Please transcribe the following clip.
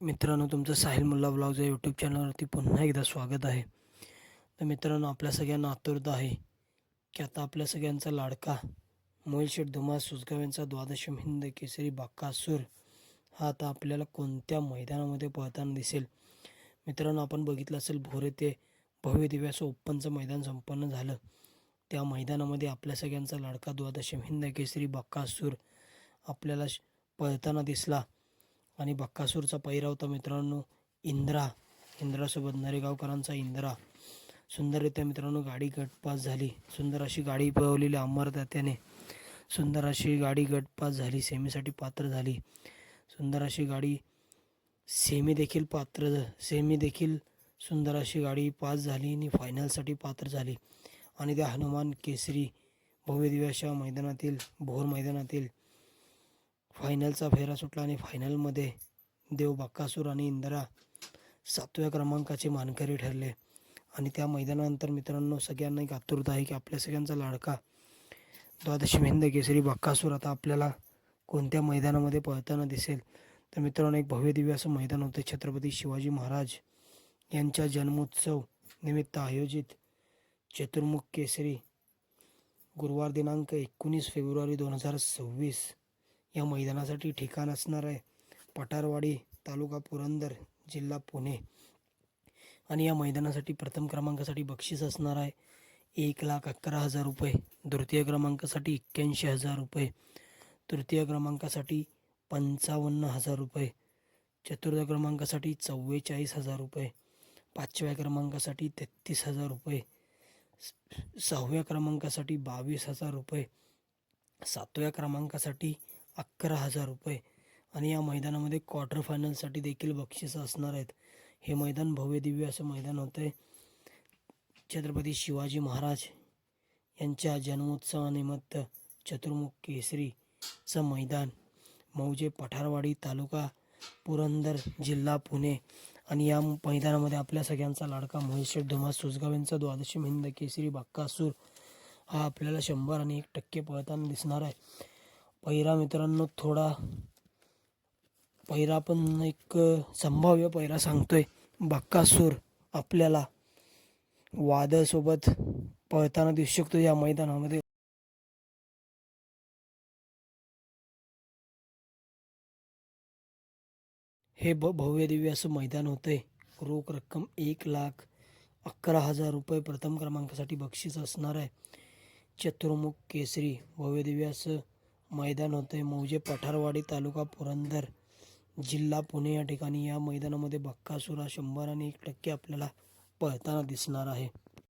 मित्रांनो, तुमचं साहिल मुल्ला ब्लॉग्स या यूट्यूब चॅनलवरती पुन्हा एकदा स्वागत आहे. तर मित्रांनो, आपल्या सगळ्यांना आतुरता आहे की आता आपल्या सगळ्यांचा लाडका मोहिल शेठ धुमाळ सुजगाव यांचा द्वादशम हिंद केसरी बकासूर हा आता आपल्याला कोणत्या मैदानामध्ये पळताना दिसेल. मित्रांनो, आपण बघितलं असेल भोर ते भव्य दिव्याचं ओपनचं मैदान संपन्न झालं. त्या मैदानामध्ये आपल्या सगळ्यांचा लाडका द्वादशम हिंद केसरी बकासूर आपल्याला पळताना दिसला. आणि बक्कासूरचा पहिरा होता मित्रांनो इंद्रासोबत नरेगावकरांचा इंद्रा. सुंदररित्या मित्रांनो गाडी गटपास झाली. सुंदर अशी गाडी पळवलेली अमरदात्याने. सुंदर अशी गाडी गटपास झाली, सेमीसाठी पात्र झाली. सुंदर अशी गाडी सेमी देखील सुंदर अशी गाडी पास झाली आणि फायनलसाठी पात्र झाली. आणि त्या हनुमान केसरी भव्य दिव्याच्या मैदानातील भोर मैदानातील फायनलचा फेरा सुटला आणि फायनलमध्ये देव बक्कासूर आणि इंदिरा 7व्या क्रमांकाचे मानकरी ठरले. आणि त्या मैदानानंतर मित्रांनो, सगळ्यांना एक आतुरता आहे की आपल्या सगळ्यांचा लाडका द्वादशम हिंद केसरी बक्कासूर आता आपल्याला कोणत्या मैदानामध्ये पळताना दिसेल. तर मित्रांनो, एक भव्य दिव्य असं मैदान होते छत्रपती शिवाजी महाराज यांच्या जन्मोत्सव निमित्त आयोजित चतुर्मुख केसरी गुरुवार दिनांक 19 फेब्रुवारी 2026 या मैदानासाठी ठिकाण असणार आहे पठारवाडी, तालुका पुरंदर, जिल्हा पुणे. आणि या मैदानासाठी प्रथम क्रमांकासाठी बक्षीस असणार आहे 1,11,000 रुपये, द्वितीय क्रमांकासाठी 81,000 रुपये, तृतीय क्रमांकासाठी 55,000 रुपये, चतुर्थ क्रमांकासाठी 44,000 रुपये, 5व्या क्रमांकासाठी 33,000 रुपये, 6व्या क्रमांकासाठी 22,000 रुपये, 7व्या क्रमांकासाठी 11,000 रुपये. आणि या मैदानामध्ये क्वार्टर फायनलसाठी देखील बक्षिसं असणार आहेत. हे मैदान भव्य दिव्य असं मैदान होतं आहे छत्रपती शिवाजी महाराज यांच्या जन्मोत्सवानिमित्त चतुर्मुख केसरीचं मैदान मौजे पठारवाडी, तालुका पुरंदर, जिल्हा पुणे. आणि या मैदानामध्ये आपल्या सगळ्यांचा लाडका मोहिल शेठ धुमाळ सुजगाव यांचा द्वादशम हिंद केसरी बक्कासूर हा आपल्याला 100 आणि 1% पळताना दिसणार आहे. पहिरा मित्रांनो, पहिरा पण एक संभाव्य पहिरा सांगतोय. बक्कासूर आपल्याला वादळसोबत पळताना दिसू शकतो या मैदानामध्ये. हे भव्य दिव्य असं मैदान होतंय. रोख रक्कम 1,11,000 रुपये प्रथम क्रमांकासाठी बक्षीस असणार आहे. चतुर्मुख केसरी भव्य दिव्य असं मैदान होतंय मौजे पठारवाडी, तालुका पुरंदर, जिल्हा पुणे या ठिकाणी. या मैदानामध्ये बक्कासूर हा 100 आणि 1% आपल्याला पळताना दिसणार आहे.